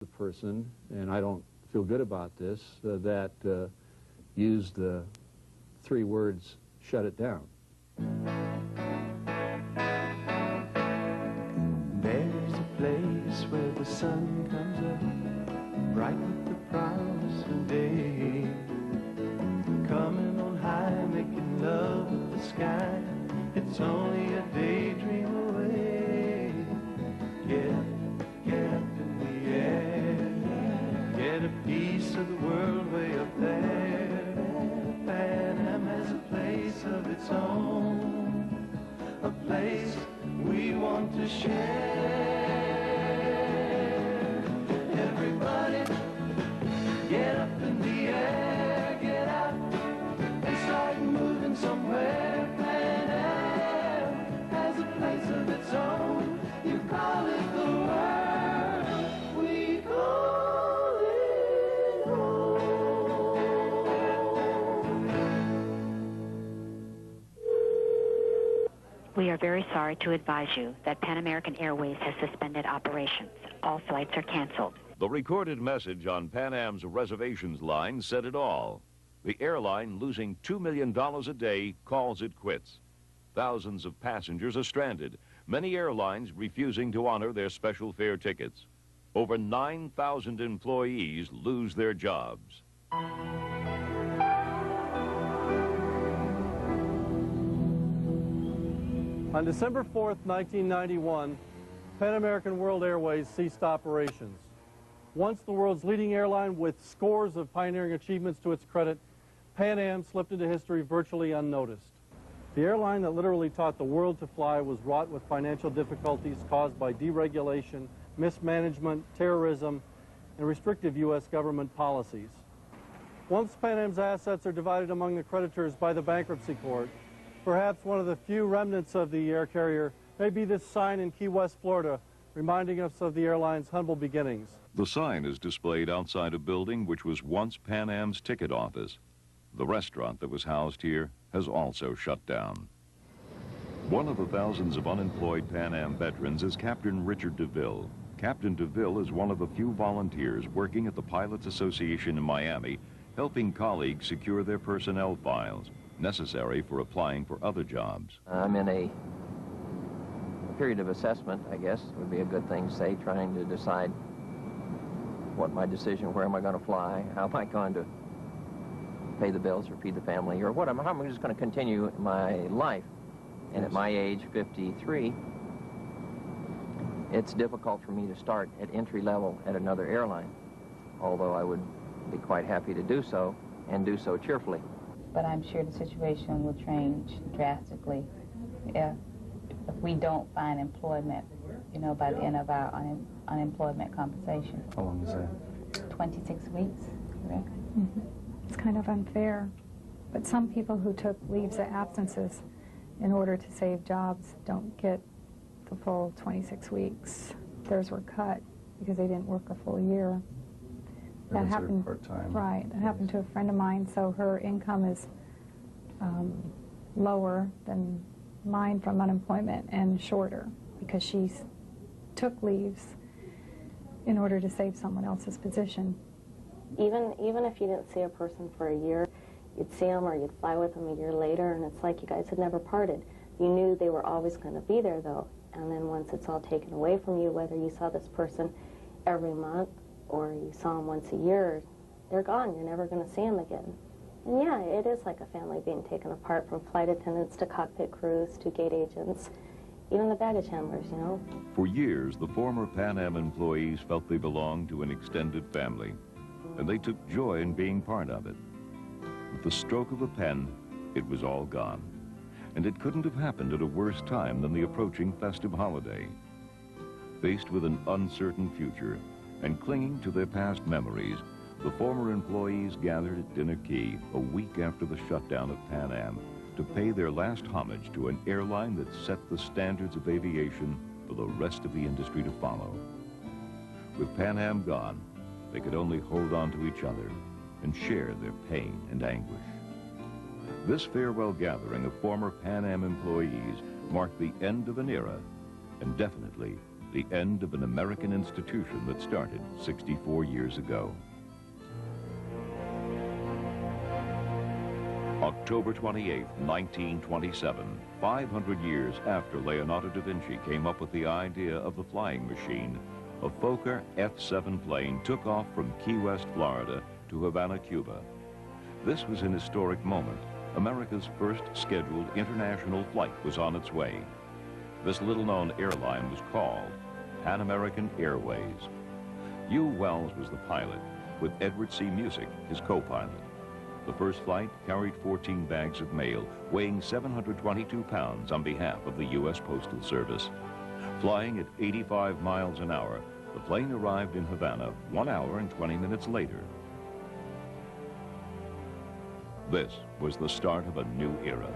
The person, and I don't feel good about this, that used the 3 words, "shut it down." There's a place where the sun comes up, bright with the promise of day, coming on high, making love with the sky. It's only a daydream away. Get up in the air, get a piece of the world way up there. Pan Am has a place of its own, a place we want to share. Everybody, get up in the air, get out and start moving somewhere. Pan Am has a place of its own. You call it the world, we call it home. We are very sorry to advise you that Pan American Airways has suspended operations. All flights are canceled. The recorded message on Pan Am's reservations line said it all. The airline, losing $2 million a day, calls it quits. Thousands of passengers are stranded, many airlines refusing to honor their special fare tickets. Over 9,000 employees lose their jobs. On December 4th, 1991, Pan American World Airways ceased operations. Once the world's leading airline with scores of pioneering achievements to its credit, Pan Am slipped into history virtually unnoticed. The airline that literally taught the world to fly was wrought with financial difficulties caused by deregulation, mismanagement, terrorism, and restrictive U.S. government policies. Once Pan Am's assets are divided among the creditors by the bankruptcy court, perhaps one of the few remnants of the air carrier may be this sign in Key West, Florida, reminding us of the airline's humble beginnings. The sign is displayed outside a building which was once Pan Am's ticket office. The restaurant that was housed here has also shut down. One of the thousands of unemployed Pan Am veterans is Captain Richard DeVille. Captain DeVille is one of the few volunteers working at the Pilots Association in Miami, helping colleagues secure their personnel files, necessary for applying for other jobs. I'm in a period of assessment, I guess, would be a good thing to say, trying to decide what my decision, where am I going to fly, how am I going to pay the bills or feed the family, or what, how am I just going to continue my life. And at my age, 53, it's difficult for me to start at entry level at another airline, although I would be quite happy to do so, and do so cheerfully. But I'm sure the situation will change drastically if we don't find employment, you know, by the end of our unemployment compensation. How long is that? 26 weeks, correct? Mm-hmm. It's kind of unfair. But some people who took leaves of absences in order to save jobs don't get the full 26 weeks. Theirs were cut because they didn't work a full year. That happened part-time. Right. That happened to a friend of mine, so her income is lower than mine from unemployment and shorter because she took leaves in order to save someone else's position. Even if you didn't see a person for a year, you'd see them or you'd fly with them a year later, and it's like you guys had never parted. You knew they were always going to be there, though, and then once it's all taken away from you, whether you saw this person every month or you saw them once a year, they're gone. You're never going to see them again. And yeah, it is like a family being taken apart, from flight attendants to cockpit crews to gate agents, even the baggage handlers, you know. For years, the former Pan Am employees felt they belonged to an extended family, and they took joy in being part of it. With the stroke of a pen, it was all gone. And it couldn't have happened at a worse time than the approaching festive holiday. Faced with an uncertain future and clinging to their past memories, the former employees gathered at Dinner Key a week after the shutdown of Pan Am to pay their last homage to an airline that set the standards of aviation for the rest of the industry to follow. With Pan Am gone, they could only hold on to each other and share their pain and anguish. This farewell gathering of former Pan Am employees marked the end of an era and definitely the end of an American institution that started 64 years ago. October 28, 1927, 500 years after Leonardo da Vinci came up with the idea of the flying machine, a Fokker F-7 plane took off from Key West, Florida to Havana, Cuba. This was an historic moment. America's first scheduled international flight was on its way. This little-known airline was called Pan American Airways. Hugh Wells was the pilot, with Edward C. Musick, his co-pilot. The first flight carried 14 bags of mail, weighing 722 pounds on behalf of the U.S. Postal Service. Flying at 85 miles an hour, the plane arrived in Havana 1 hour and 20 minutes later. This was the start of a new era.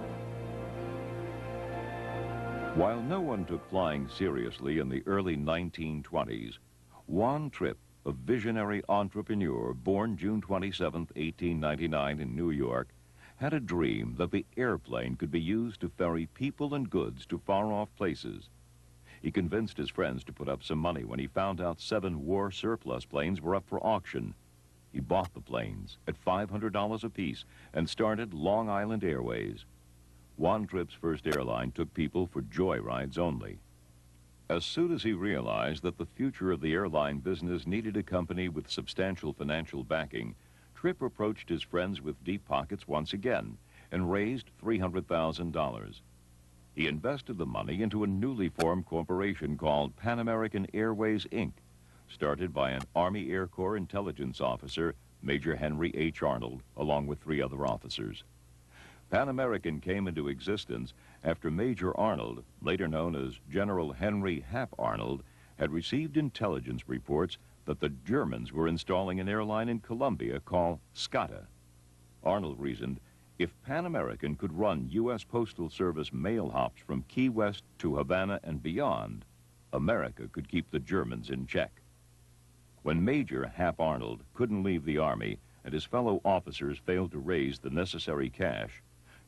While no one took flying seriously in the early 1920s, Juan Trippe, a visionary entrepreneur born June 27, 1899 in New York, had a dream that the airplane could be used to ferry people and goods to far-off places. He convinced his friends to put up some money when he found out 7 war surplus planes were up for auction. He bought the planes at $500 apiece and started Long Island Airways. Juan Trippe's first airline took people for joyrides only. As soon as he realized that the future of the airline business needed a company with substantial financial backing, Trippe approached his friends with deep pockets once again and raised $300,000. He invested the money into a newly formed corporation called Pan American Airways, Inc., started by an Army Air Corps intelligence officer, Major Henry H. Arnold, along with 3 other officers. Pan American came into existence after Major Arnold, later known as General Henry Hap Arnold, had received intelligence reports that the Germans were installing an airline in Colombia called SCATA. Arnold reasoned if Pan American could run U.S. Postal Service mail hops from Key West to Havana and beyond, America could keep the Germans in check. When Major Hap Arnold couldn't leave the Army and his fellow officers failed to raise the necessary cash,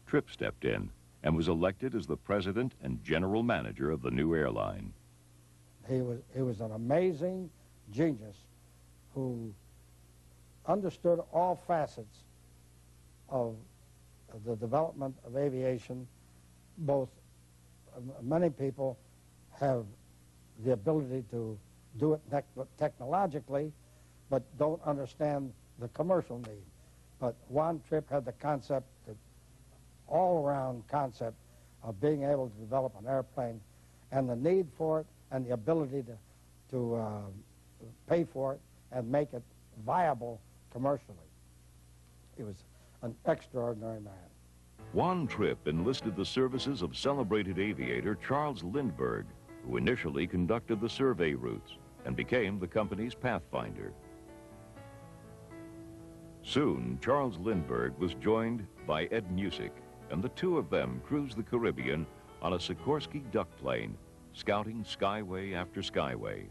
Trippe stepped in and was elected as the president and general manager of the new airline. He was an amazing genius who understood all facets of the development of aviation. Both, many people have the ability to do it technologically, but don't understand the commercial need. But Juan Trippe had the concept, the all-around concept of being able to develop an airplane and the need for it and the ability to pay for it and make it viable commercially. He was an extraordinary man. Juan Trippe enlisted the services of celebrated aviator Charles Lindbergh, who initially conducted the survey routes and became the company's pathfinder. Soon, Charles Lindbergh was joined by Ed Musick, and the 2 of them cruised the Caribbean on a Sikorsky duck plane, scouting skyway after skyway.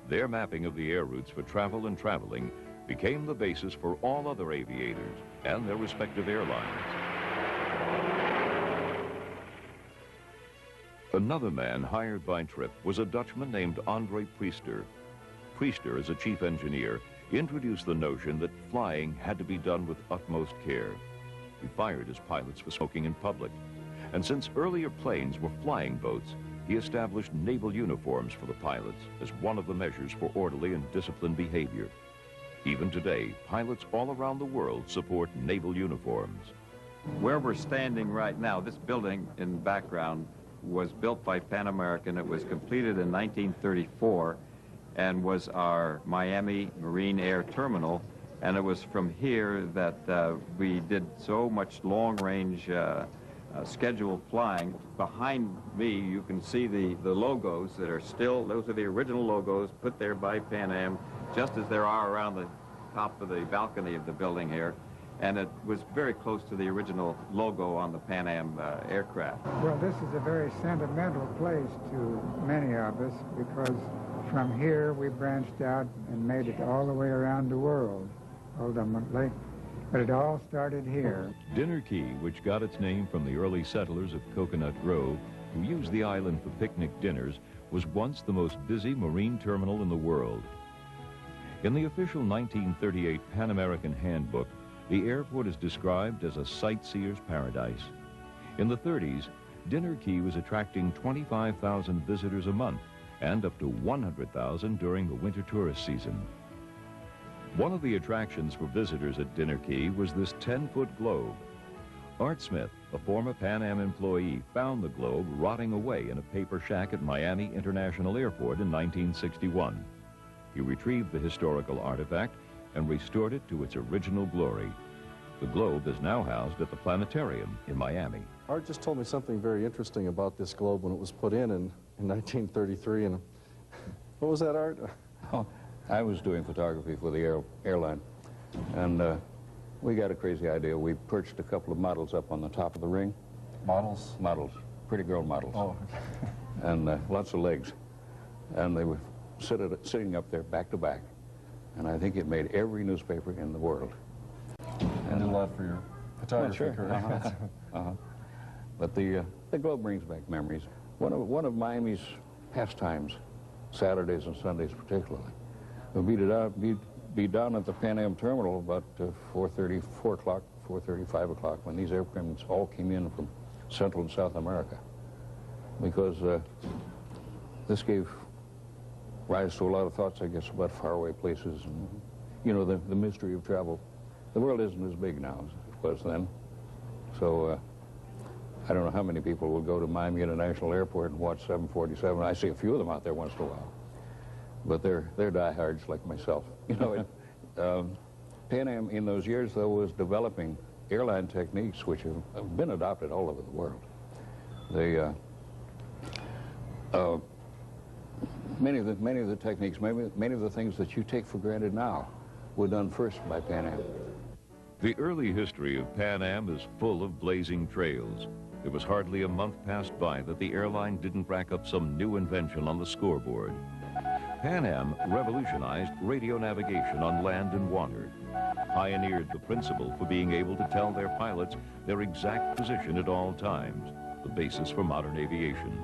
Their mapping of the air routes for travel and traveling became the basis for all other aviators and their respective airlines. Another man hired by Trippe was a Dutchman named Andre Priester. Priester, as a chief engineer, introduced the notion that flying had to be done with utmost care. He fired his pilots for smoking in public. And since earlier planes were flying boats, he established naval uniforms for the pilots as one of the measures for orderly and disciplined behavior. Even today, pilots all around the world support naval uniforms. Where we're standing right now, this building in the background was built by Pan American. It was completed in 1934 and was our Miami Marine Air Terminal. And it was from here that we did so much long-range scheduled flying. Behind me, you can see the logos that are still, those are the original logos put there by Pan Am, just as there are around the top of the balcony of the building here. And it was very close to the original logo on the Pan Am aircraft. Well, this is a very sentimental place to many of us because from here we branched out and made it all the way around the world, ultimately. But it all started here. Dinner Key, which got its name from the early settlers of Coconut Grove, who used the island for picnic dinners, was once the most busy marine terminal in the world. In the official 1938 Pan American Handbook, the airport is described as a sightseer's paradise. In the 30s, Dinner Key was attracting 25,000 visitors a month and up to 100,000 during the winter tourist season. One of the attractions for visitors at Dinner Key was this 10-foot globe. Art Smith, a former Pan Am employee, found the globe rotting away in a paper shack at Miami International Airport in 1961. He retrieved the historical artifact and restored it to its original glory. The globe is now housed at the planetarium in Miami. Art just told me something very interesting about this globe when it was put in 1933. And what was that, Art? Oh, I was doing photography for the airline, and we got a crazy idea. We perched a couple of models up on the top of the ring. Models? Models. Pretty girl models. Oh. And lots of legs. And they were sitting up there back to back. And I think it made every newspaper in the world. And did a lot for your photography sure. career. But the globe brings back memories. One of Miami's pastimes, Saturdays and Sundays particularly, would be down at the Pan Am terminal about 4:30, 4 o'clock, 4:30, 5 o'clock, when these airplanes all came in from Central and South America. Because this gave rise to a lot of thoughts, I guess, about faraway places and, you know, the mystery of travel. The world isn't as big now as it was then. So I don't know how many people will go to Miami International Airport and watch 747. I see a few of them out there once in a while. But they're diehards like myself. You know, Pan Am in those years, though, was developing airline techniques which have been adopted all over the world. They, many of the techniques, many of the things that you take for granted now were done first by Pan Am. The early history of Pan Am is full of blazing trails. It was hardly a month passed by that the airline didn't rack up some new invention on the scoreboard. Pan Am revolutionized radio navigation on land and water, pioneered the principle for being able to tell their pilots their exact position at all times, the basis for modern aviation.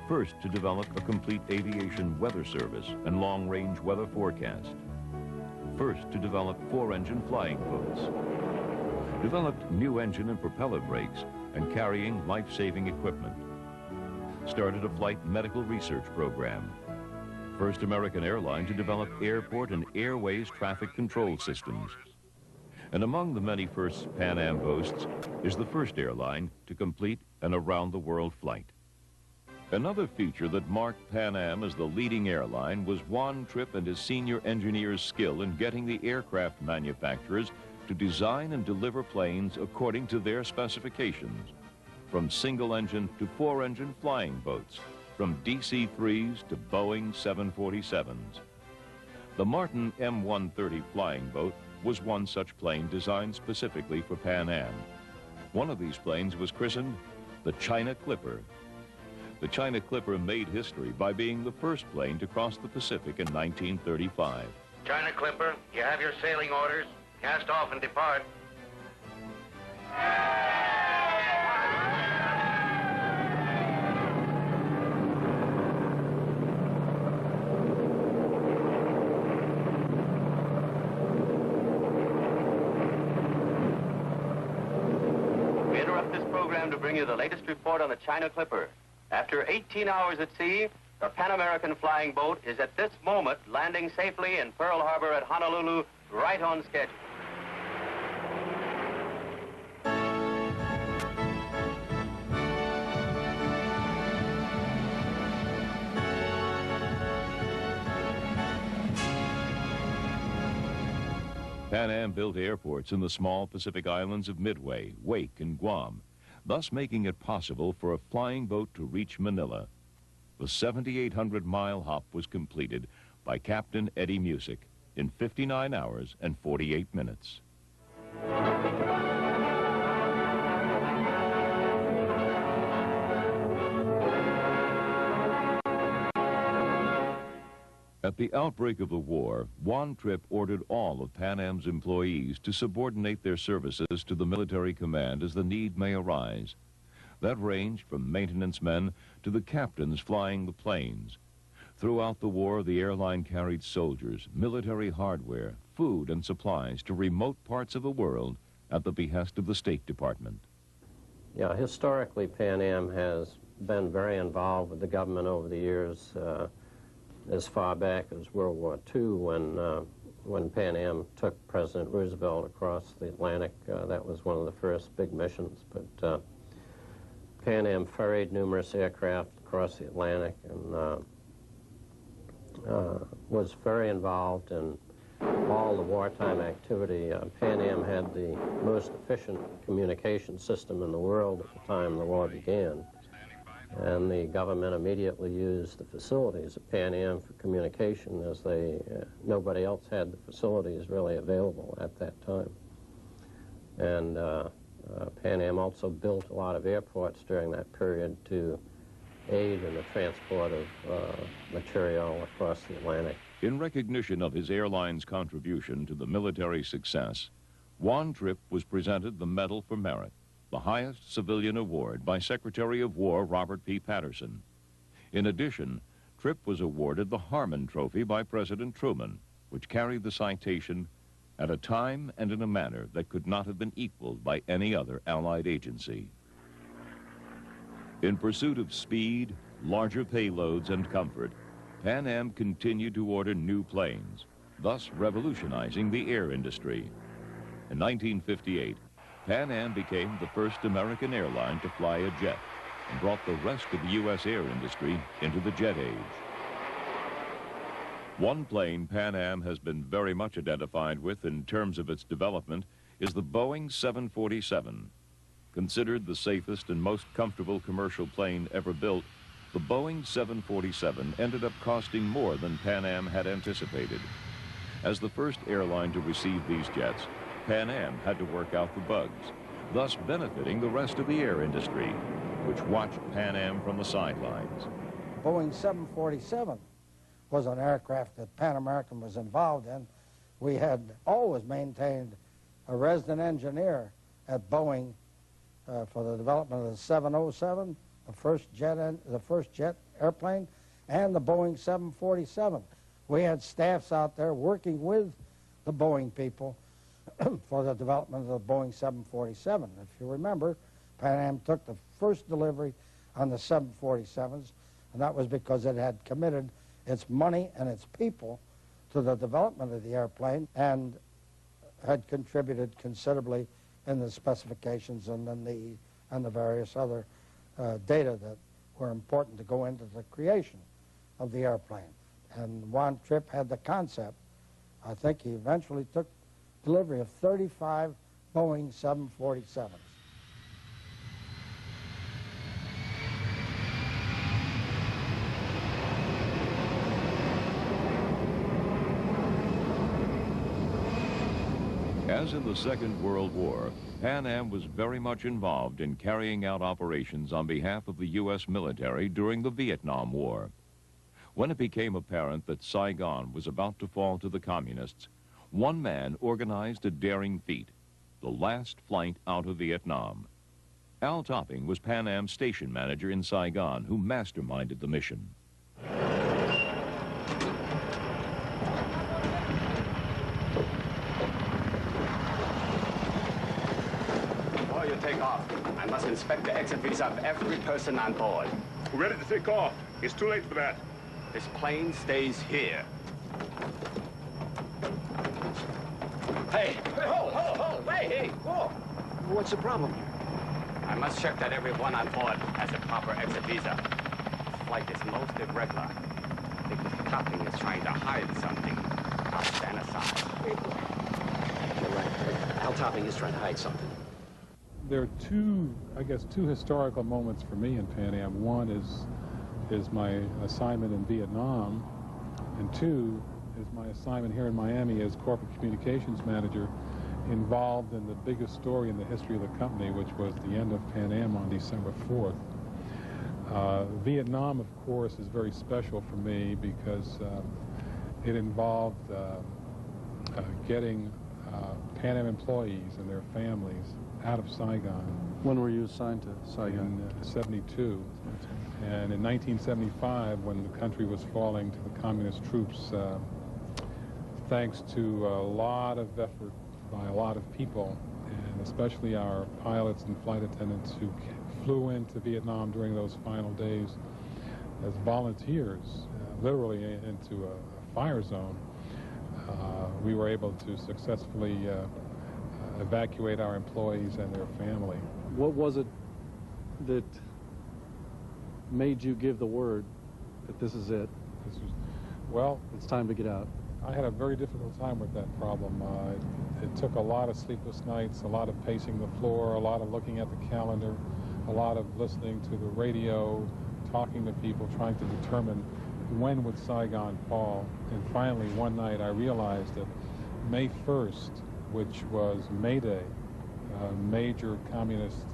First to develop a complete aviation weather service and long-range weather forecast. First to develop 4-engine flying boats. Developed new engine and propeller brakes and carrying life-saving equipment. Started a flight medical research program. First American airline to develop airport and airways traffic control systems. And among the many firsts Pan Am boasts is the first airline to complete an around-the-world flight. Another feature that marked Pan Am as the leading airline was Juan Trippe and his senior engineers' skill in getting the aircraft manufacturers to design and deliver planes according to their specifications, from single-engine to 4-engine flying boats, from DC-3s to Boeing 747s. The Martin M130 flying boat was one such plane designed specifically for Pan Am. One of these planes was christened the China Clipper. The China Clipper made history by being the first plane to cross the Pacific in 1935. China Clipper, you have your sailing orders. Cast off and depart. We interrupt this program to bring you the latest report on the China Clipper. After 18 hours at sea, the Pan American flying boat is at this moment landing safely in Pearl Harbor at Honolulu, right on schedule. Pan Am built airports in the small Pacific islands of Midway, Wake, and Guam, thus making it possible for a flying boat to reach Manila. The 7,800-mile hop was completed by Captain Eddie Musick in 59 hours and 48 minutes. At the outbreak of the war, Juan Trippe ordered all of Pan Am's employees to subordinate their services to the military command as the need may arise. That ranged from maintenance men to the captains flying the planes. Throughout the war, the airline carried soldiers, military hardware, food, and supplies to remote parts of the world at the behest of the State Department. Yeah, historically, Pan Am has been very involved with the government over the years, as far back as World War II, when Pan Am took President Roosevelt across the Atlantic. That was one of the first big missions. But Pan Am ferried numerous aircraft across the Atlantic and was very involved in all the wartime activity. Pan Am had the most efficient communication system in the world at the time the war began. And the government immediately used the facilities of Pan Am for communication, as nobody else had the facilities really available at that time. And Pan Am also built a lot of airports during that period to aid in the transport of material across the Atlantic. In recognition of his airline's contribution to the military success, Juan Trippe was presented the Medal for Merit, the highest civilian award by Secretary of War Robert P. Patterson. In addition, Trippe was awarded the Harmon Trophy by President Truman, which carried the citation at a time and in a manner that could not have been equaled by any other Allied agency. In pursuit of speed, larger payloads, and comfort, Pan Am continued to order new planes, thus revolutionizing the air industry. In 1958, Pan Am became the first American airline to fly a jet and brought the rest of the U.S. air industry into the jet age. One plane Pan Am has been very much identified with in terms of its development is the Boeing 747. Considered the safest and most comfortable commercial plane ever built, the Boeing 747 ended up costing more than Pan Am had anticipated. As the first airline to receive these jets, Pan Am had to work out the bugs, thus benefiting the rest of the air industry, which watched Pan Am from the sidelines. Boeing 747 was an aircraft that Pan American was involved in. We had always maintained a resident engineer at Boeing for the development of the 707, the first jet airplane, and the Boeing 747. We had staffs out there working with the Boeing people for the development of the Boeing 747. If you remember, Pan Am took the first delivery on the 747s, and that was because it had committed its money and its people to the development of the airplane and had contributed considerably in the specifications and the various other data that were important to go into the creation of the airplane. And Juan Trippe had the concept. I think he eventually took delivery of 35 Boeing 747s. As in the Second World War, Pan Am was very much involved in carrying out operations on behalf of the U.S. military during the Vietnam War. When it became apparent that Saigon was about to fall to the communists, one man organized a daring feat, the last flight out of Vietnam. Al Topping was Pan Am's station manager in Saigon, who masterminded the mission. Before you take off, I must inspect the exit visa of every person on board. We're ready to take off. It's too late for that. This plane stays here. Hey! Hold! Hey! Whoa! What's the problem here? I must check that everyone on board has a proper exit visa. This flight is most irregular. I think Mr. Topping is trying to hide something. I'll stand aside. You're right. Al Topping is trying to hide something. There are two historical moments for me in Pan Am. One is my assignment in Vietnam, and two is my assignment here in Miami as corporate communications manager, involved in the biggest story in the history of the company, which was the end of Pan Am on December 4th. Vietnam, of course, is very special for me because it involved getting Pan Am employees and their families out of Saigon. When were you assigned to Saigon? In 72. And in 1975, when the country was falling to the communist troops, thanks to a lot of effort by a lot of people, and especially our pilots and flight attendants who flew into Vietnam during those final days as volunteers, literally into a fire zone, we were able to successfully evacuate our employees and their family. What was it that made you give the word that this is it? Well, it's time to get out. I had a very difficult time with that problem. It took a lot of sleepless nights, a lot of pacing the floor, a lot of looking at the calendar, a lot of listening to the radio, talking to people, trying to determine when would Saigon fall. And finally, one night, I realized that May 1st, which was May Day, a major communist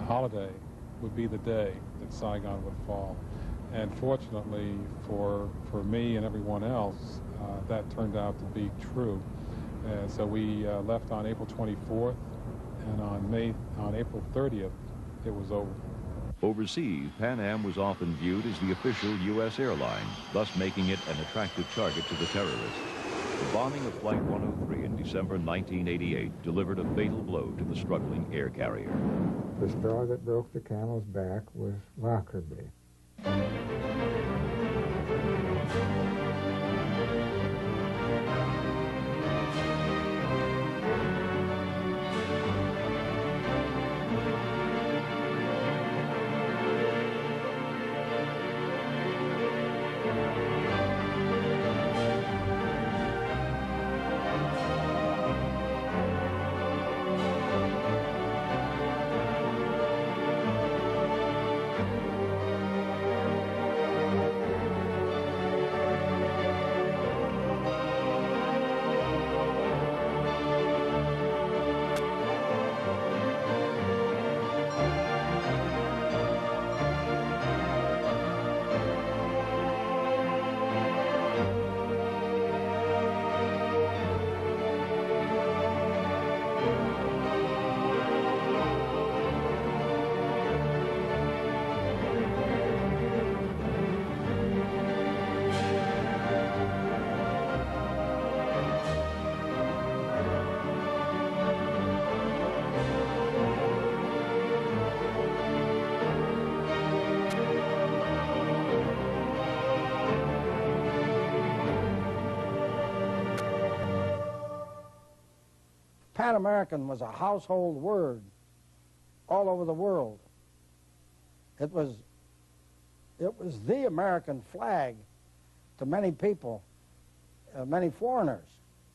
holiday, would be the day that Saigon would fall. And fortunately for me and everyone else, that turned out to be true. So we left on April 24th, and on April 30th, it was over. Overseas, Pan Am was often viewed as the official U.S. airline, thus making it an attractive target to the terrorists. The bombing of Flight 103 in December 1988 delivered a fatal blow to the struggling air carrier. The straw that broke the camel's back was Lockerbie. Pan American was a household word all over the world. It was the American flag to many people, many foreigners.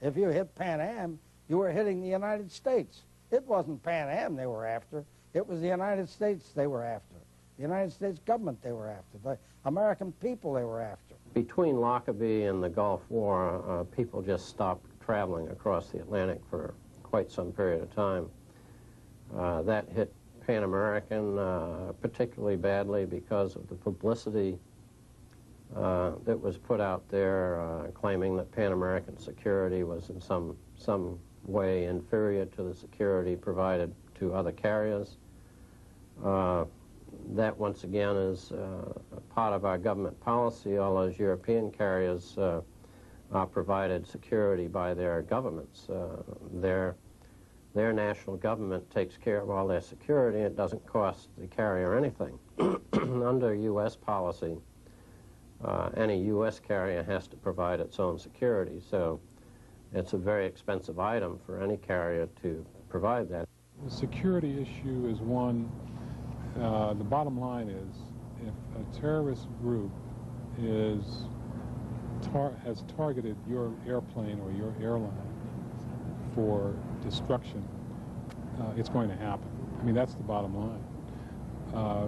If you hit Pan Am, you were hitting the United States. It wasn't Pan Am they were after. It was the United States they were after. The United States government they were after. The American people they were after. Between Lockerbie and the Gulf War, people just stopped traveling across the Atlantic for quite some period of time. That hit Pan American particularly badly because of the publicity that was put out there claiming that Pan American security was in some way inferior to the security provided to other carriers. That, once again, is part of our government policy. All those European carriers are provided security by their governments. Their national government takes care of all their security. It doesn't cost the carrier anything. Under U.S. policy, any U.S. carrier has to provide its own security, so it's a very expensive item for any carrier to provide that. The security issue is one. The bottom line is, if a terrorist group has targeted your airplane or your airline for destruction, it's going to happen. I mean, that's the bottom line.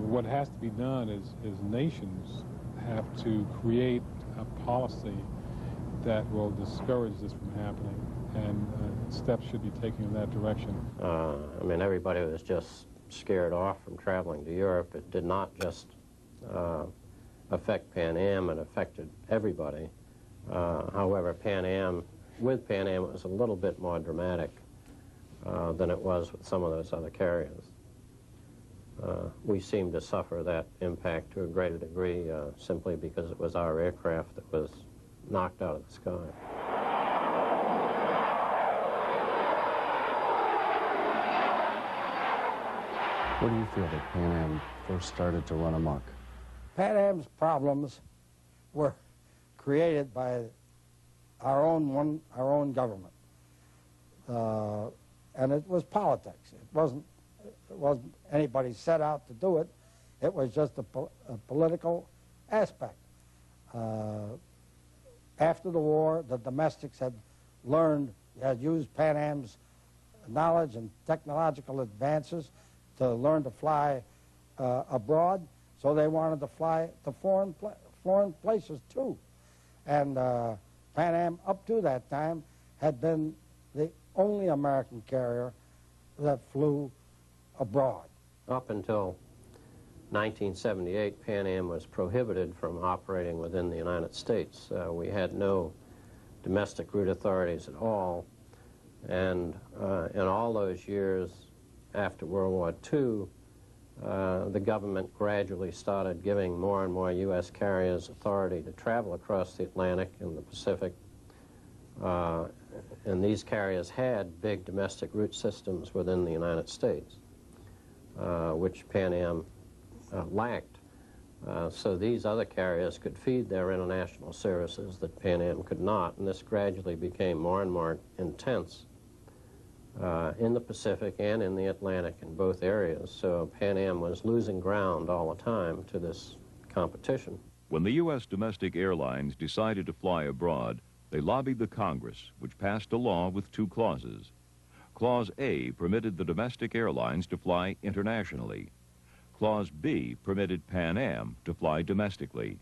What has to be done is nations have to create a policy that will discourage this from happening, and steps should be taken in that direction. I mean, everybody was just scared off from traveling to Europe. It did not just affect Pan Am, it affected everybody. However, with Pan Am, it was a little bit more dramatic. than it was with some of those other carriers. We seemed to suffer that impact to a greater degree simply because it was our aircraft that was knocked out of the sky. Where do you feel that Pan Am first started to run amok? Pan Am's problems were created by our own government, and it was politics. It wasn't anybody set out to do it. It was just a political aspect. After the war, the domestics had used Pan Am's knowledge and technological advances to learn to fly abroad, so they wanted to fly to foreign places too. And Pan Am, up to that time, had been the only American carrier that flew abroad. Up until 1978, Pan Am was prohibited from operating within the United States. We had no domestic route authorities at all, and in all those years after World War II, the government gradually started giving more and more U.S. carriers authority to travel across the Atlantic and the Pacific. And these carriers had big domestic route systems within the United States, which Pan Am lacked. So these other carriers could feed their international services that Pan Am could not, and this gradually became more and more intense in the Pacific and in the Atlantic in both areas. So Pan Am was losing ground all the time to this competition. When the U.S. domestic airlines decided to fly abroad, they lobbied the Congress, which passed a law with two clauses. Clause A permitted the domestic airlines to fly internationally. Clause B permitted Pan Am to fly domestically.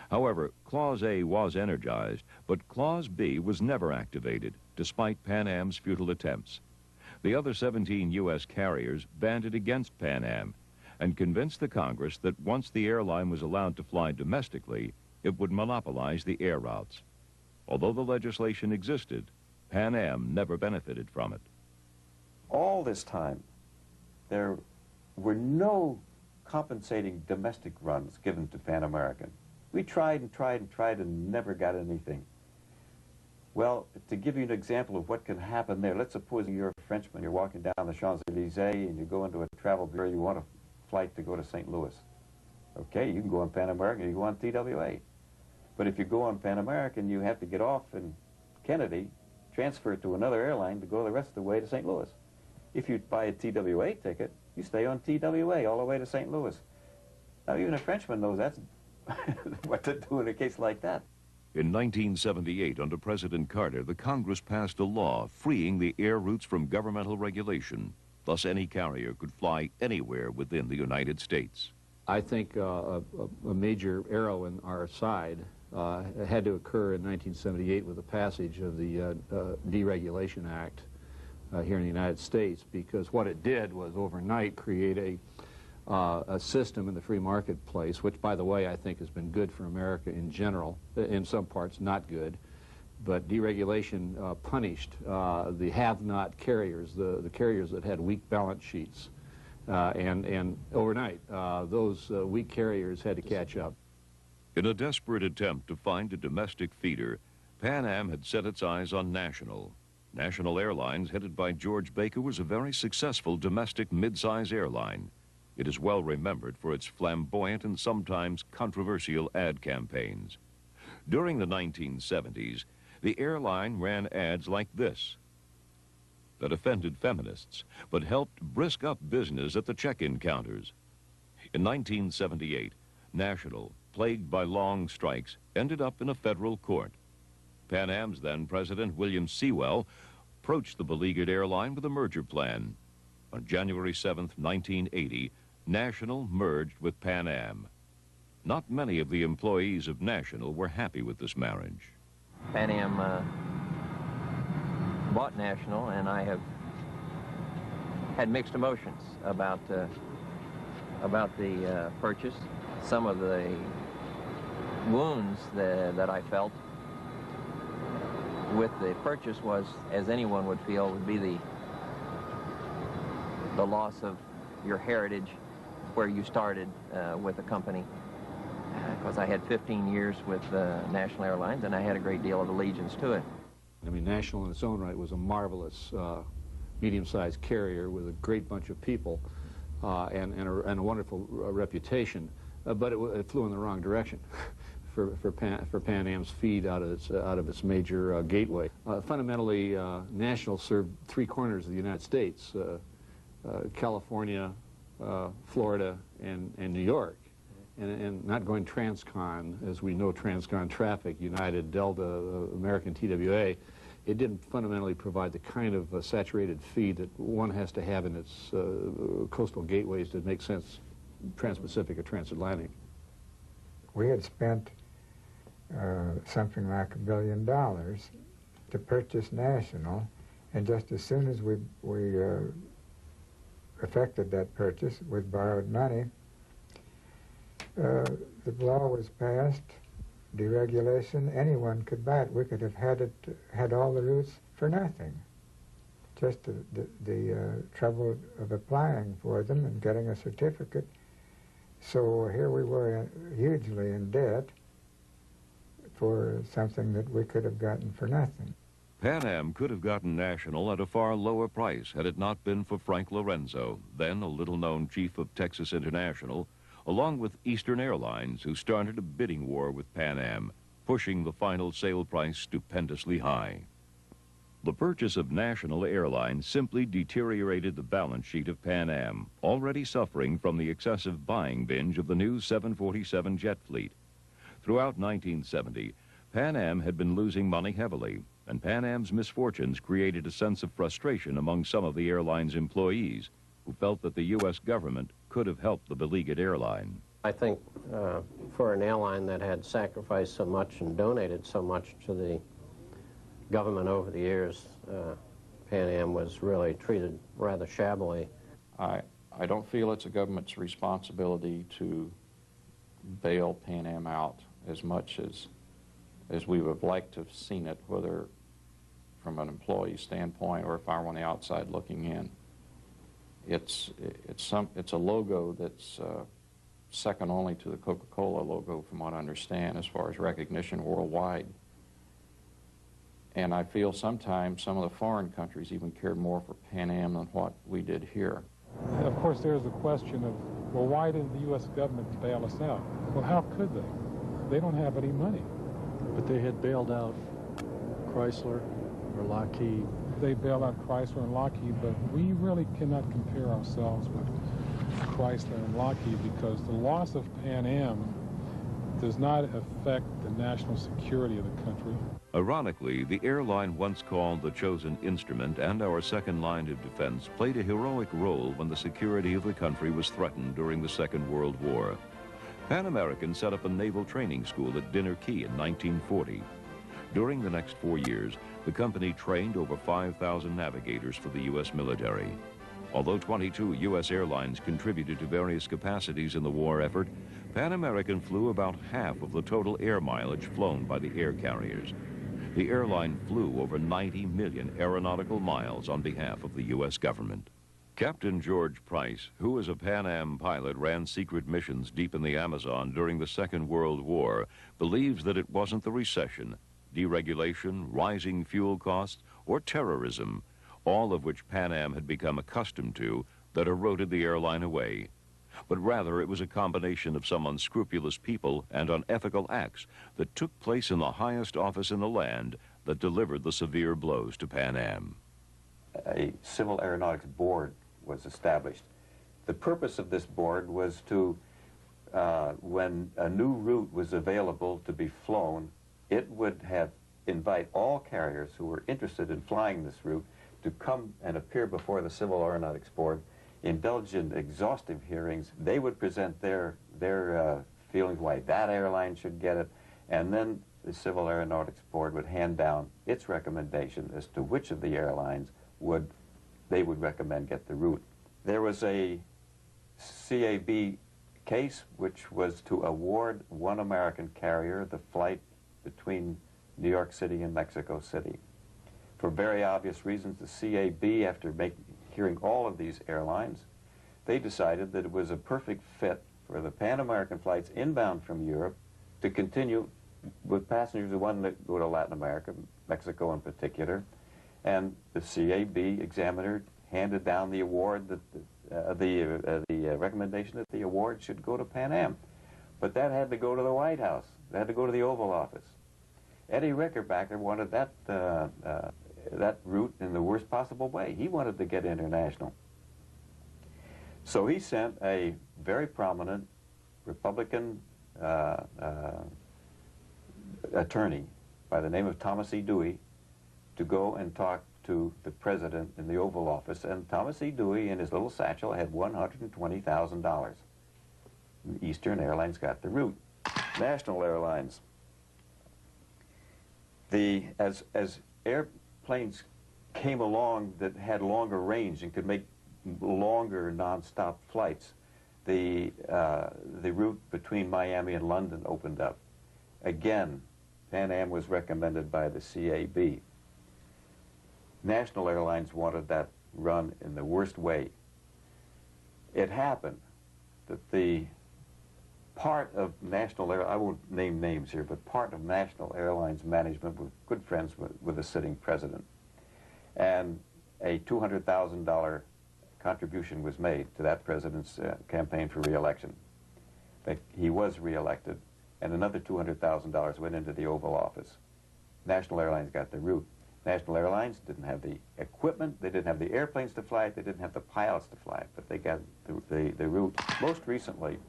However, Clause A was energized, but Clause B was never activated, despite Pan Am's futile attempts. The other 17 U.S. carriers banded against Pan Am and convinced the Congress that once the airline was allowed to fly domestically, it would monopolize the air routes. Although the legislation existed, Pan Am never benefited from it. All this time, there were no compensating domestic runs given to Pan American. We tried and tried and tried and never got anything. Well, to give you an example of what can happen there, let's suppose you're a Frenchman, you're walking down the Champs-Élysées and you go into a travel bureau, you want a flight to go to St. Louis. Okay, you can go on Pan American, you go on TWA. But if you go on Pan American, you have to get off in Kennedy, transfer it to another airline to go the rest of the way to St. Louis. If you buy a TWA ticket, you stay on TWA all the way to St. Louis. Now, even a Frenchman knows that's what to do in a case like that. In 1978, under President Carter, the Congress passed a law freeing the air routes from governmental regulation. Thus, any carrier could fly anywhere within the United States. I think a major arrow in our side had to occur in 1978 with the passage of the Deregulation Act here in the United States, because what it did was overnight create a system in the free marketplace, which, by the way, I think has been good for America in general, in some parts not good. But deregulation punished the have-not carriers, the carriers that had weak balance sheets. And overnight, those weak carriers had to catch up. In a desperate attempt to find a domestic feeder, Pan Am had set its eyes on National. National Airlines, headed by George Baker, was a very successful domestic mid-size airline. It is well remembered for its flamboyant and sometimes controversial ad campaigns. During the 1970s, the airline ran ads like this that offended feminists, but helped brisk up business at the check-in counters. In 1978, National, plagued by long strikes, ended up in a federal court. Pan Am's then President William Sewell approached the beleaguered airline with a merger plan. On January 7, 1980, National merged with Pan Am. Not many of the employees of National were happy with this marriage. Pan Am bought National, and I have had mixed emotions about the purchase. Some of the wounds that I felt with the purchase was, as anyone would feel, would be the the loss of your heritage where you started with the company. Because I had 15 years with National Airlines, and I had a great deal of allegiance to it. I mean, National in its own right was a marvelous medium-sized carrier with a great bunch of people and a wonderful reputation, but it flew in the wrong direction for Pan Am's feed out of its major gateway. Fundamentally, National served three corners of the United States: California, Florida, and New York. And not going transcon, as we know transcon traffic, United, Delta, American TWA, it didn't fundamentally provide the kind of saturated feed that one has to have in its coastal gateways to make sense trans-Pacific or transatlantic. We had spent something like $1 billion to purchase National, and just as soon as we effected that purchase with borrowed money, the law was passed, deregulation. Anyone could buy it. We could have had all the routes for nothing. Just the trouble of applying for them and getting a certificate. So here we were hugely in debt for something that we could have gotten for nothing. Pan Am could have gotten National at a far lower price had it not been for Frank Lorenzo, then a little-known chief of Texas International, along with Eastern Airlines, who started a bidding war with Pan Am, pushing the final sale price stupendously high. The purchase of National Airlines simply deteriorated the balance sheet of Pan Am, already suffering from the excessive buying binge of the new 747 jet fleet. Throughout 1970, Pan Am had been losing money heavily, and Pan Am's misfortunes created a sense of frustration among some of the airline's employees, who felt that the U.S. government could have helped the beleaguered airline. I think for an airline that had sacrificed so much and donated so much to the government over the years, Pan Am was really treated rather shabbily. I don't feel it's a government's responsibility to bail Pan Am out as much as we would have liked to have seen it, whether from an employee standpoint or if I were on the outside looking in. It's a logo that's second only to the Coca-Cola logo, from what I understand, as far as recognition worldwide. And I feel sometimes some of the foreign countries even cared more for Pan Am than what we did here. Of course, there's the question of, well, why didn't the U.S. government bail us out? Well, how could they? They don't have any money. But they had bailed out Chrysler or Lockheed. They bailed out Chrysler and Lockheed, but we really cannot compare ourselves with Chrysler and Lockheed because the loss of Pan Am does not affect the national security of the country. Ironically, the airline once called the chosen instrument and our second line of defense played a heroic role when the security of the country was threatened during the Second World War. Pan American set up a naval training school at Dinner Key in 1940. During the next 4 years, the company trained over 5,000 navigators for the U.S. military. Although 22 U.S. airlines contributed to various capacities in the war effort, Pan American flew about half of the total air mileage flown by the air carriers. The airline flew over 90 million aeronautical miles on behalf of the U.S. government. Captain George Price, who as a Pan Am pilot ran secret missions deep in the Amazon during the Second World War, believes that it wasn't the recession, deregulation, rising fuel costs, or terrorism, all of which Pan Am had become accustomed to, that eroded the airline away. But rather it was a combination of some unscrupulous people and unethical acts that took place in the highest office in the land that delivered the severe blows to Pan Am. A Civil Aeronautics Board was established. The purpose of this board was to, when a new route was available to be flown, it would invite all carriers who were interested in flying this route to come and appear before the Civil Aeronautics Board, indulge in exhaustive hearings. They would present their feelings why that airline should get it, and then the Civil Aeronautics Board would hand down its recommendation as to which of the airlines they would recommend get the route. There was a CAB case which was to award one American carrier the flight between New York City and Mexico City. For very obvious reasons, the CAB, after hearing all of these airlines, they decided that it was a perfect fit for the Pan American flights inbound from Europe to continue with passengers who wanted to go to Latin America, Mexico in particular. And the CAB examiner handed down the award that the recommendation that the award should go to Pan Am. But that had to go to the White House. It had to go to the Oval Office. Eddie Rickenbacker wanted that route in the worst possible way. He wanted to get international. So he sent a very prominent Republican attorney by the name of Thomas E. Dewey to go and talk to the president in the Oval Office, and Thomas E. Dewey in his little satchel had $120,000. Eastern Airlines got the route. National Airlines. As airplanes came along that had longer range and could make longer non-stop flights, the route between Miami and London opened up. Again, Pan Am was recommended by the CAB. National Airlines wanted that run in the worst way. It happened that the part of National Airlines, I won't name names here, but part of National Airlines management were good friends with the sitting president. And a $200,000 contribution was made to that president's campaign for re-election. He was re-elected, and another $200,000 went into the Oval Office. National Airlines got the route. National Airlines didn't have the equipment, they didn't have the airplanes to fly it, they didn't have the pilots to fly it, but they got the route. Most recently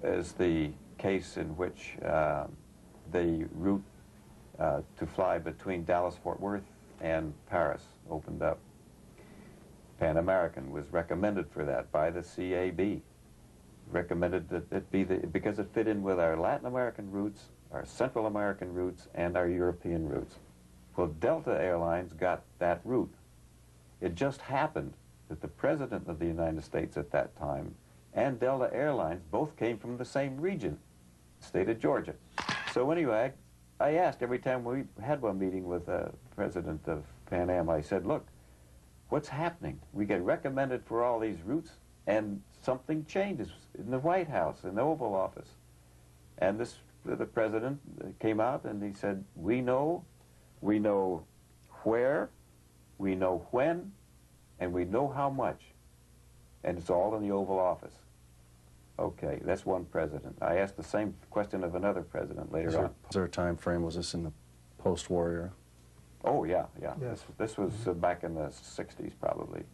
is the case in which the route to fly between Dallas-Fort Worth and Paris opened up. Pan American was recommended for that by the CAB. Recommended that it be because it fit in with our Latin American routes, our Central American routes, and our European routes. Well, Delta Airlines got that route. It just happened that the President of the United States at that time and Delta Airlines both came from the same region, the state of Georgia. So anyway, I asked every time we had one meeting with the President of Pan Am, I said, look, what's happening? We get recommended for all these routes, and something changes in the White House, in the Oval Office. And the President came out and he said, we know where, we know when, and we know how much. And it's all in the Oval Office. Okay, that's one president. I asked the same question of another president later on. Was there a time frame? Was this in the post-war era? Oh, yeah. Yes. This was back in the 60s, probably.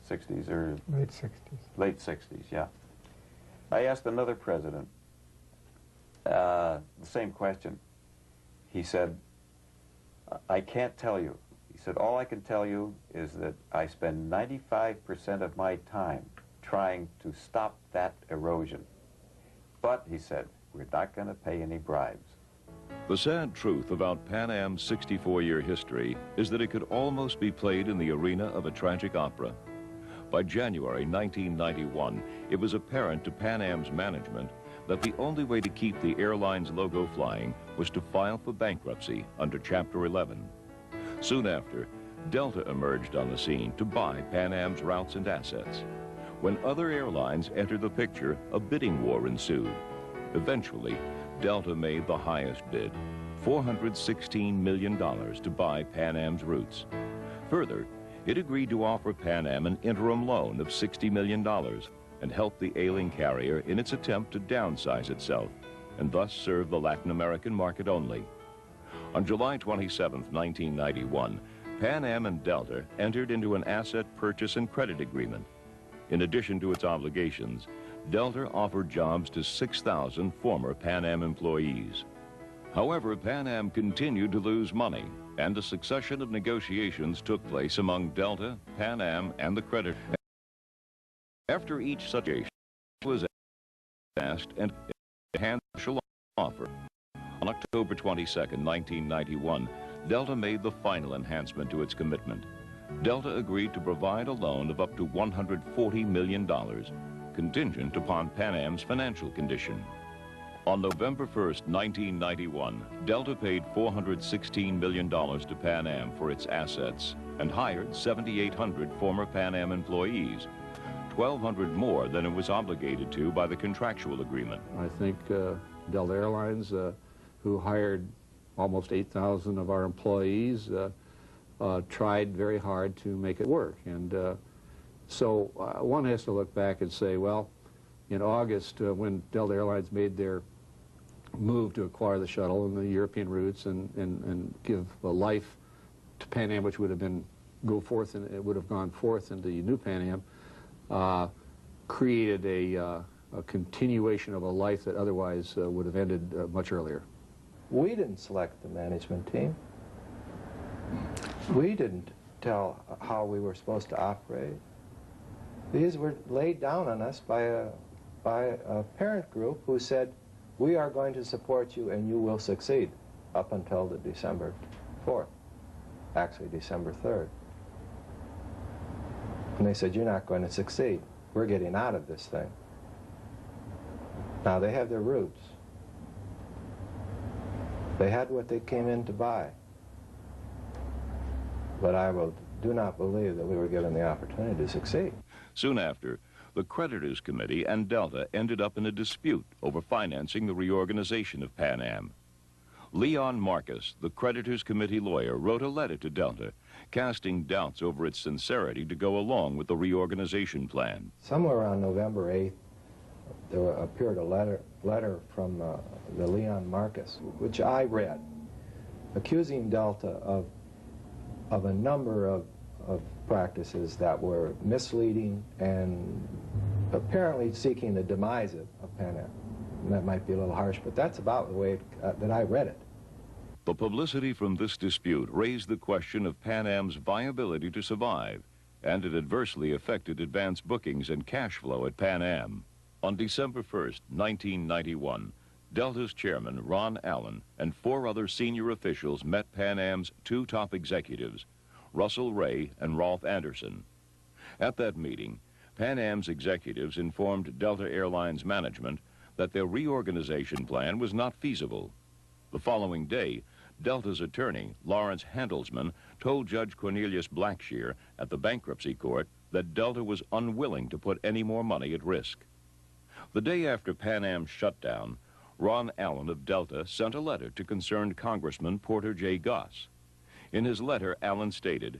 60s or... Late 60s. Late 60s, yeah. I asked another president the same question. He said, I can't tell you. He said, all I can tell you is that I spend 95% of my time trying to stop that erosion. But, he said, we're not going to pay any bribes. The sad truth about Pan Am's 64-year history is that it could almost be played in the arena of a tragic opera. By January 1991, it was apparent to Pan Am's management that the only way to keep the airline's logo flying was to file for bankruptcy under Chapter 11. Soon after, Delta emerged on the scene to buy Pan Am's routes and assets. When other airlines entered the picture, a bidding war ensued. Eventually, Delta made the highest bid, $416 million to buy Pan Am's routes. Further, it agreed to offer Pan Am an interim loan of $60 million and help the ailing carrier in its attempt to downsize itself and thus serve the Latin American market only. On July 27, 1991, Pan Am and Delta entered into an asset purchase and credit agreement. In addition to its obligations, Delta offered jobs to 6,000 former Pan Am employees. However, Pan Am continued to lose money, and a succession of negotiations took place among Delta, Pan Am, and the creditor. After each such negotiation was asked and a financial offer. On October 22, 1991, Delta made the final enhancement to its commitment. Delta agreed to provide a loan of up to $140 million, contingent upon Pan Am's financial condition. On November 1st, 1991, Delta paid $416 million to Pan Am for its assets and hired 7,800 former Pan Am employees, 1,200 more than it was obligated to by the contractual agreement. I think Delta Airlines, who hired almost 8,000 of our employees, tried very hard to make it work. And so one has to look back and say, well, in August, when Delta Airlines made their move to acquire the shuttle and the European routes and give a life to Pan Am, which would have been it would have gone forth into the new Pan Am, created a continuation of a life that otherwise would have ended much earlier. We didn't select the management team. We didn't tell how we were supposed to operate. These were laid down on us by a parent group who said, we are going to support you and you will succeed, up until the December 4th, actually December 3rd. And they said, you're not going to succeed. We're getting out of this thing. Now, they have their roots. They had what they came in to buy. But I do not believe that we were given the opportunity to succeed. Soon after, the Creditors Committee and Delta ended up in a dispute over financing the reorganization of Pan Am. Leon Marcus, the Creditors Committee lawyer, wrote a letter to Delta, casting doubts over its sincerity to go along with the reorganization plan. Somewhere around November 8th, there appeared a letter from the Leon Marcus, which I read, accusing Delta of a number of practices that were misleading and apparently seeking the demise of Pan Am. And that might be a little harsh, but that's about the way that I read it. The publicity from this dispute raised the question of Pan Am's viability to survive, and it adversely affected advance bookings and cash flow at Pan Am. On December 1st, 1991, Delta's chairman, Ron Allen, and 4 other senior officials met Pan Am's 2 top executives, Russell Ray and Rolf Anderson. At that meeting, Pan Am's executives informed Delta Airlines management that their reorganization plan was not feasible. The following day, Delta's attorney, Lawrence Handelsman, told Judge Cornelius Blackshear at the bankruptcy court that Delta was unwilling to put any more money at risk. The day after Pan Am's shutdown, Ron Allen of Delta sent a letter to concerned Congressman Porter J. Goss. In his letter, Allen stated,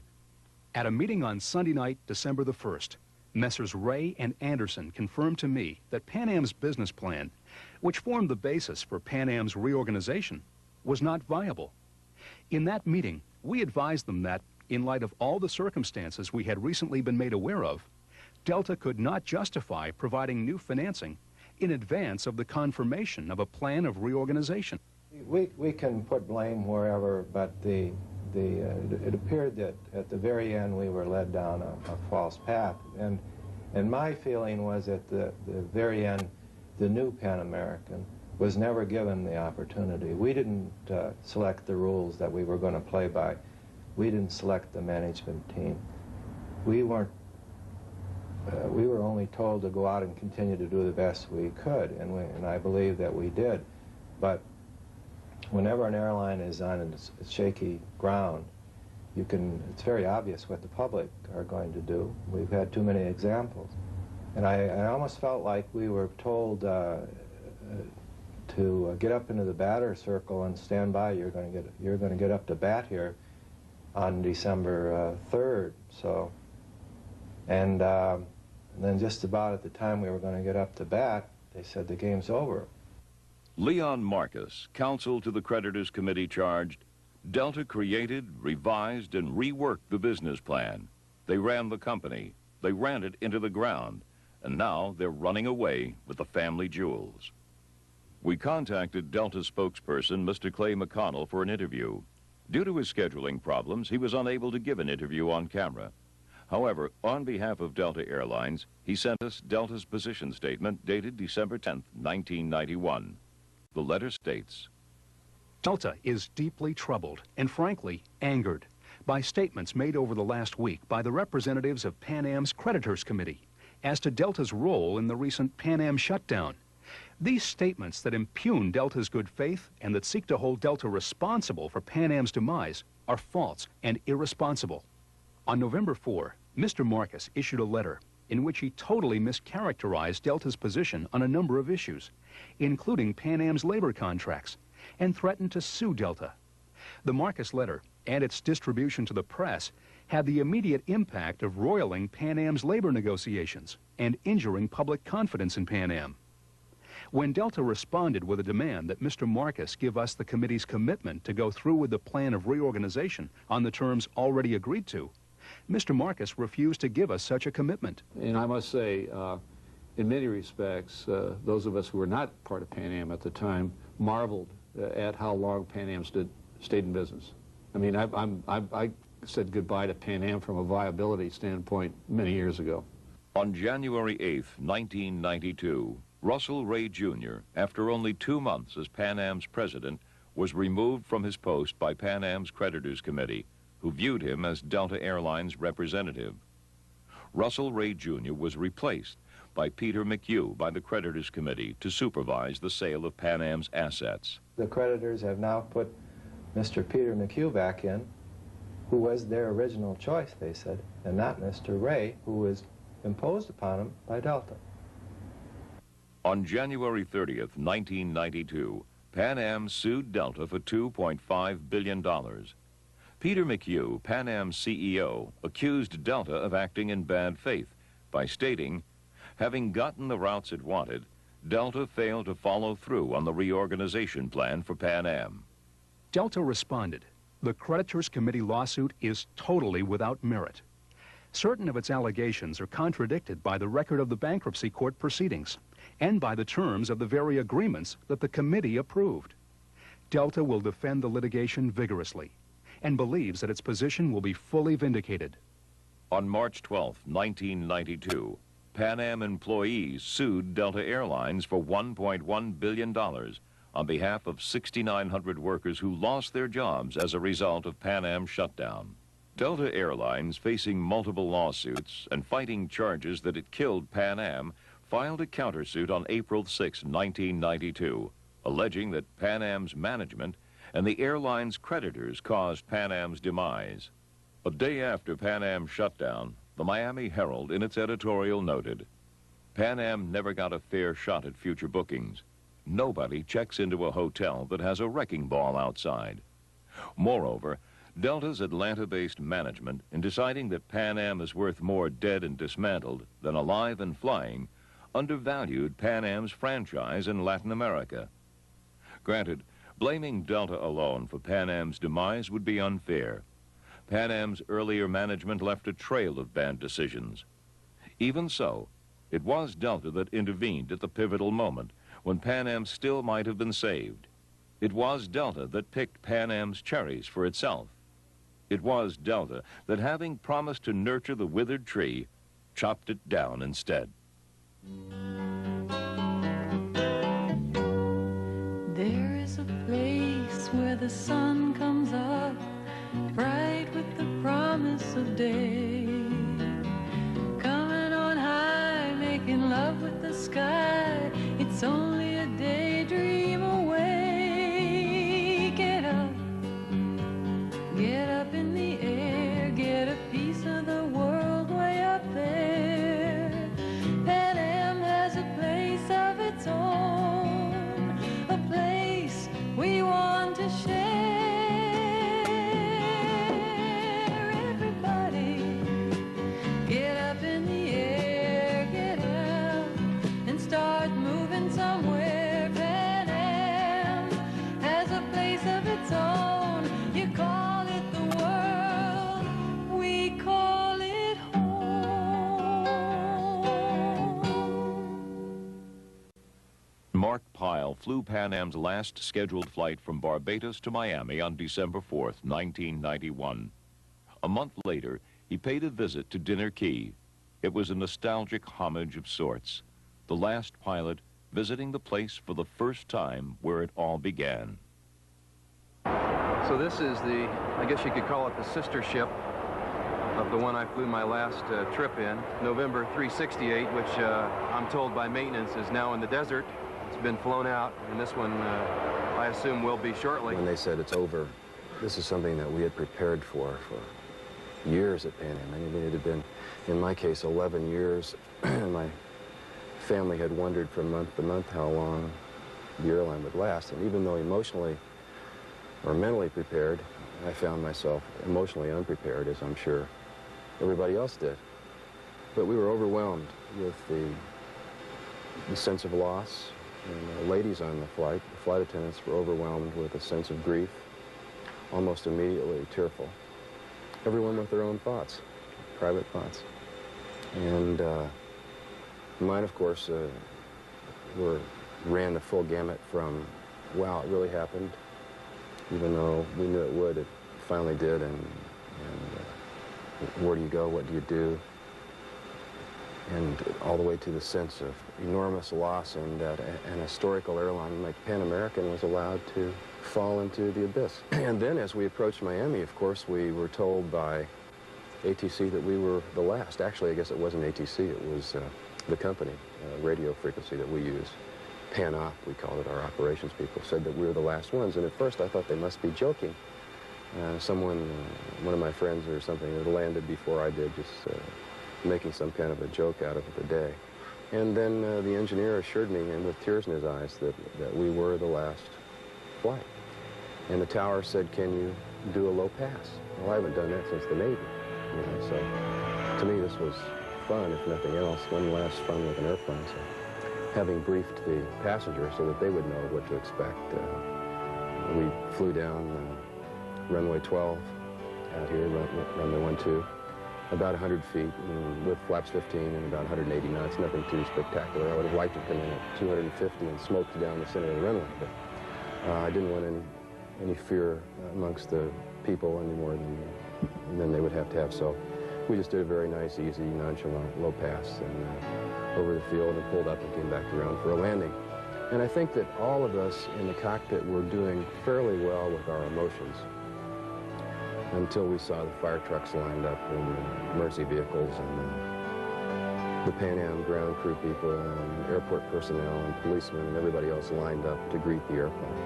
"At a meeting on Sunday night, December the 1st, Messrs. Ray and Anderson confirmed to me that Pan Am's business plan, which formed the basis for Pan Am's reorganization, was not viable. In that meeting, we advised them that, in light of all the circumstances we had recently been made aware of, Delta could not justify providing new financing in advance of the confirmation of a plan of reorganization." We can put blame wherever, but it appeared that at the very end we were led down a false path. And my feeling was at the very end, the new Pan American was never given the opportunity. We didn't select the rules that we were going to play by. We didn't select the management team. We were only told to go out and continue to do the best we could, and I believe that we did. But whenever an airline is on shaky ground, it's very obvious what the public are going to do. We've had too many examples. And I almost felt like we were told to get up into the batter circle and stand by. You're going to get up to bat here on December 3rd. So, and then just about at the time we were going to get up to bat, they said the game's over. Leon Marcus, counsel to the Creditors Committee, charged, Delta created, revised, and reworked the business plan. They ran the company. They ran it into the ground. And now they're running away with the family jewels. We contacted Delta spokesperson Mr. Clay McConnell for an interview. Due to his scheduling problems, he was unable to give an interview on camera. However, on behalf of Delta Airlines, he sent us Delta's position statement dated December 10th, 1991. The letter states, Delta is deeply troubled and, frankly, angered by statements made over the last week by the representatives of Pan Am's Creditors Committee as to Delta's role in the recent Pan Am shutdown. These statements that impugn Delta's good faith and that seek to hold Delta responsible for Pan Am's demise are false and irresponsible. On November 4, Mr. Marcus issued a letter in which he totally mischaracterized Delta's position on a number of issues, including Pan Am's labor contracts, and threatened to sue Delta. The Marcus letter and its distribution to the press had the immediate impact of roiling Pan Am's labor negotiations and injuring public confidence in Pan Am. When Delta responded with a demand that Mr. Marcus give us the committee's commitment to go through with the plan of reorganization on the terms already agreed to, Mr. Marcus refused to give us such a commitment. And I must say, in many respects, those of us who were not part of Pan Am at the time marveled at how long Pan Am stayed in business. I mean, I said goodbye to Pan Am from a viability standpoint many years ago. On January 8th, 1992, Russell Ray Jr., after only 2 months as Pan Am's president, was removed from his post by Pan Am's creditors committee, who viewed him as Delta Airlines' representative. Russell Ray Jr. was replaced by Peter McHugh by the creditors committee to supervise the sale of Pan Am's assets. The creditors have now put Mr. Peter McHugh back in, who was their original choice, they said, and not Mr. Ray, who was imposed upon him by Delta. On January 30th, 1992, Pan Am sued Delta for $2.5 billion. Peter McHugh, Pan Am's CEO, accused Delta of acting in bad faith by stating, having gotten the routes it wanted, Delta failed to follow through on the reorganization plan for Pan Am. Delta responded, the creditors committee lawsuit is totally without merit. Certain of its allegations are contradicted by the record of the bankruptcy court proceedings and by the terms of the very agreements that the committee approved. Delta will defend the litigation vigorously and believes that its position will be fully vindicated. On March 12, 1992, Pan Am employees sued Delta Airlines for $1.1 billion on behalf of 6,900 workers who lost their jobs as a result of Pan Am's shutdown. Delta Airlines, facing multiple lawsuits and fighting charges that it killed Pan Am, filed a countersuit on April 6, 1992, alleging that Pan Am's management and the airline's creditors caused Pan Am's demise. A day after Pan Am's shutdown, the Miami Herald, in its editorial, noted, Pan Am never got a fair shot at future bookings. Nobody checks into a hotel that has a wrecking ball outside. Moreover, Delta's Atlanta-based management, in deciding that Pan Am is worth more dead and dismantled than alive and flying, undervalued Pan Am's franchise in Latin America. Granted, blaming Delta alone for Pan Am's demise would be unfair. Pan Am's earlier management left a trail of bad decisions. Even so, it was Delta that intervened at the pivotal moment when Pan Am still might have been saved. It was Delta that picked Pan Am's cherries for itself. It was Delta that, having promised to nurture the withered tree, chopped it down instead. There is a place where the sun comes up, bright with the promise of day. Coming on high, making love with the sky, it's only a daydream away. Get up in the air, get a piece of the world way up there. Pan Am has a place of its own, a place we want to share. Everybody, get up in the air, get out and start moving somewhere. Pan Am has a place of its own. You call it the world, we call it home. Mark Pyle flew Pan Am's last scheduled flight from Barbados to Miami on December 4th, 1991. A month later, he paid a visit to Dinner Key. It was a nostalgic homage of sorts, the last pilot visiting the place for the first time where it all began. So this is the, I guess you could call it the sister ship of the one I flew my last trip in, November 368, which I'm told by maintenance is now in the desert. It's been flown out, and this one, I assume, will be shortly. When they said it's over, this is something that we had prepared for years at Pan Am. I mean, it had been, in my case, 11 years. My family had wondered from month to month how long the airline would last. And even though emotionally or mentally prepared, I found myself emotionally unprepared, as I'm sure everybody else did. But we were overwhelmed with the sense of loss. And the ladies on the flight attendants, were overwhelmed with a sense of grief, almost immediately tearful. Everyone with their own thoughts, private thoughts. And mine, of course, ran the full gamut from, wow, it really happened, even though we knew it would, it finally did, and where do you go, what do you do, and all the way to the sense of enormous loss, and that an historical airline like Pan American was allowed to fall into the abyss. And then as we approached Miami, of course, we were told by ATC that we were the last. Actually, I guess it wasn't ATC, it was the company, radio frequency that we use. Pan-Op, we called it, our operations people, said that we were the last ones. And at first I thought they must be joking. Someone, one of my friends or something, had landed before I did, just making some kind of a joke out of the day. And then the engineer assured me, and with tears in his eyes, that we were the last flight. And the tower said, can you do a low pass? Well, I haven't done that since the Navy. You know, so to me this was fun, if nothing else, one last fun with an airplane. So having briefed the passengers so that they would know what to expect, we flew down runway 12 out here, runway 12, about 100 feet, with flaps 15 and about 180 knots, nothing too spectacular. I would have liked to come in at 250 and smoked down the center of the runway, but I didn't want any fear amongst the people any more than they would have to have. So we just did a very nice, easy, nonchalant, low pass and over the field and pulled up and came back around for a landing. And I think that all of us in the cockpit were doing fairly well with our emotions until we saw the fire trucks lined up and emergency vehicles and the Pan Am ground crew people and airport personnel and policemen and everybody else lined up to greet the airplane.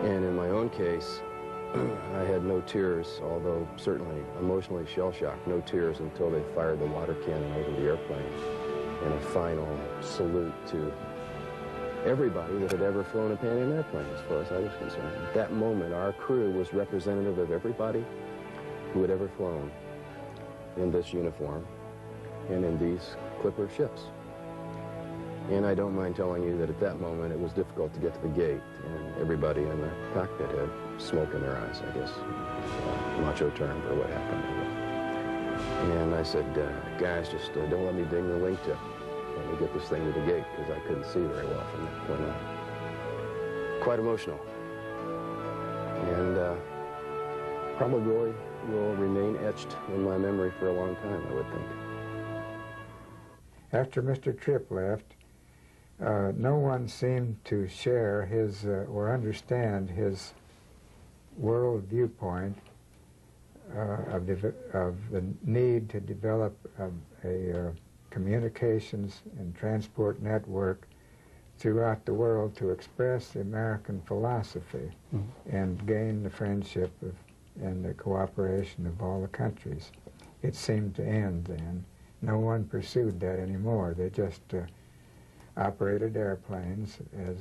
And in my own case, I had no tears, although certainly emotionally shell-shocked, no tears until they fired the water cannon over the airplane in a final salute to everybody that had ever flown a Pan Am airplane, as far as I was concerned. At that moment, our crew was representative of everybody who had ever flown in this uniform and in these Clipper ships. And I don't mind telling you that at that moment it was difficult to get to the gate, and everybody in the cockpit had smoke in their eyes, I guess, macho term for what happened. And I said, guys, just don't let me ding the wingtip. Let me get this thing to the gate, because I couldn't see very well from that point on. Quite emotional. And probably will remain etched in my memory for a long time, I would think. After Mr. Tripp left, no one seemed to share his or understand his world viewpoint of the need to develop a communications and transport network throughout the world to express the American philosophy and gain the friendship and the cooperation of all the countries. It seemed to end then. No one pursued that anymore. They just operated airplanes as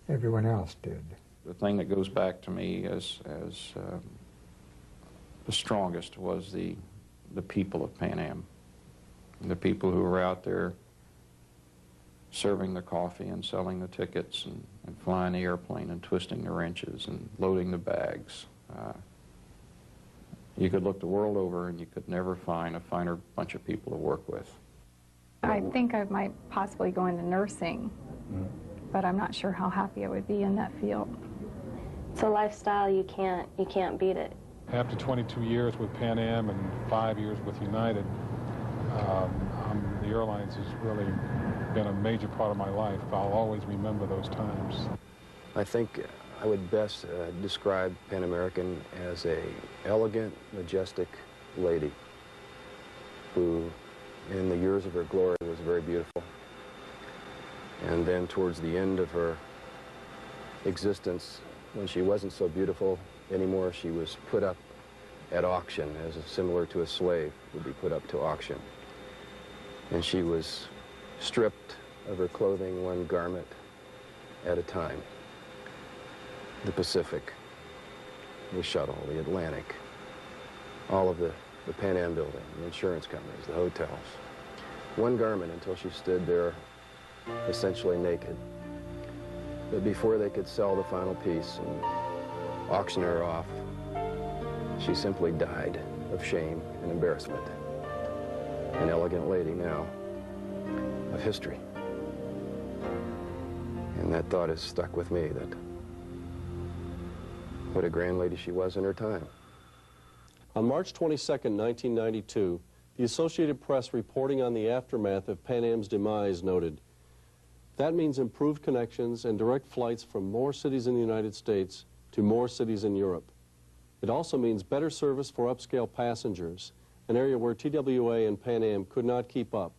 everyone else did. The thing that goes back to me as the strongest was the people of Pan Am. The people who were out there serving the coffee and selling the tickets and flying the airplane and twisting the wrenches and loading the bags. You could look the world over and you could never find a finer bunch of people to work with. I think I might possibly go into nursing, but I'm not sure how happy I would be in that field. It's a lifestyle, you can't beat it. After 22 years with Pan Am and 5 years with United, the airlines has really been a major part of my life. I'll always remember those times. I think I would best describe Pan American as a elegant, majestic lady who, in the years of her glory, was very beautiful. And then towards the end of her existence, when she wasn't so beautiful anymore, she was put up at auction, similar to a slave would be put up to auction. And she was stripped of her clothing, one garment at a time. The Pacific, the shuttle, the Atlantic, all of the Pan Am building, the insurance companies, the hotels. One garment until she stood there essentially naked. But before they could sell the final piece and auction her off, she simply died of shame and embarrassment. An elegant lady now of history. And that thought has stuck with me, that what a grand lady she was in her time. On March 22, 1992, the Associated Press reporting on the aftermath of Pan Am's demise noted, "That means improved connections and direct flights from more cities in the United States to more cities in Europe. It also means better service for upscale passengers, an area where TWA and Pan Am could not keep up,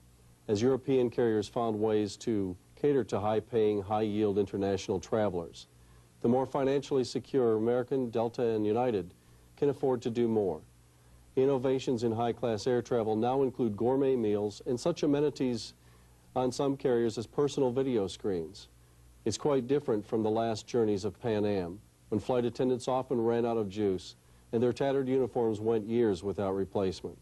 as European carriers found ways to cater to high-paying, high-yield international travelers. The more financially secure American, Delta, and United can afford to do more. Innovations in high-class air travel now include gourmet meals and such amenities on some carriers as personal video screens. It's quite different from the last journeys of Pan Am, when flight attendants often ran out of juice and their tattered uniforms went years without replacement."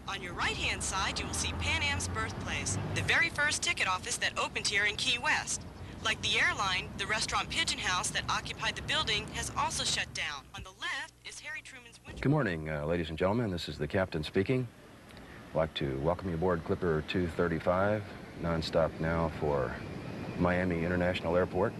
On your right-hand side, you will see Pan Am's birthplace, the very first ticket office that opened here in Key West. Like the airline, the restaurant Pigeon House that occupied the building has also shut down. On the left is Harry Truman's winter... Good morning, ladies and gentlemen. This is the captain speaking. I'd like to welcome you aboard Clipper 235, nonstop now for Miami International Airport.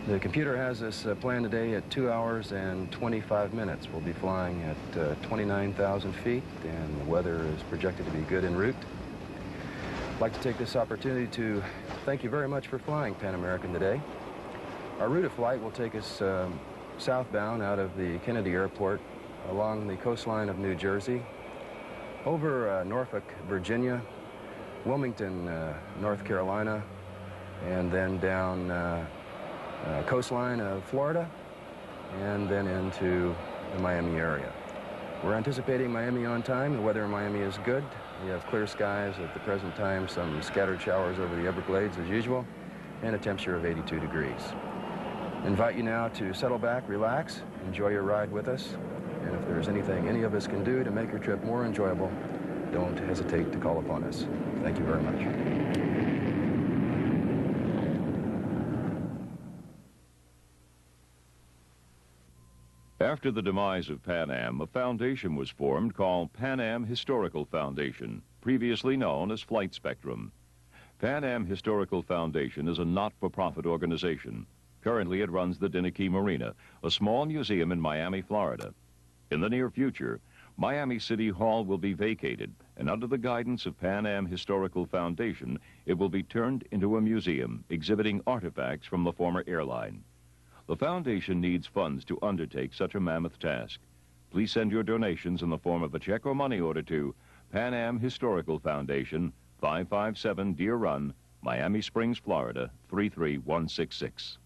The computer has us planned today at 2 hours and 25 minutes. We'll be flying at 29,000 feet, and the weather is projected to be good en route. I'd like to take this opportunity to thank you very much for flying Pan American today. Our route of flight will take us southbound out of the Kennedy Airport along the coastline of New Jersey, over Norfolk, Virginia, Wilmington, North Carolina, and then down coastline of Florida, and then into the Miami area. We're anticipating Miami on time. The weather in Miami is good. We have clear skies at the present time, some scattered showers over the Everglades as usual, and a temperature of 82 degrees. I invite you now to settle back, relax, enjoy your ride with us, and if there's anything any of us can do to make your trip more enjoyable, don't hesitate to call upon us. Thank you very much. After the demise of Pan Am, a foundation was formed called Pan Am Historical Foundation, previously known as Flight Spectrum. Pan Am Historical Foundation is a not-for-profit organization. Currently, it runs the Dinnicky Marina, a small museum in Miami, Florida. In the near future, Miami City Hall will be vacated, and under the guidance of Pan Am Historical Foundation, it will be turned into a museum exhibiting artifacts from the former airline. The foundation needs funds to undertake such a mammoth task. Please send your donations in the form of a check or money order to Pan Am Historical Foundation, 557 Deer Run, Miami Springs, Florida, 33166.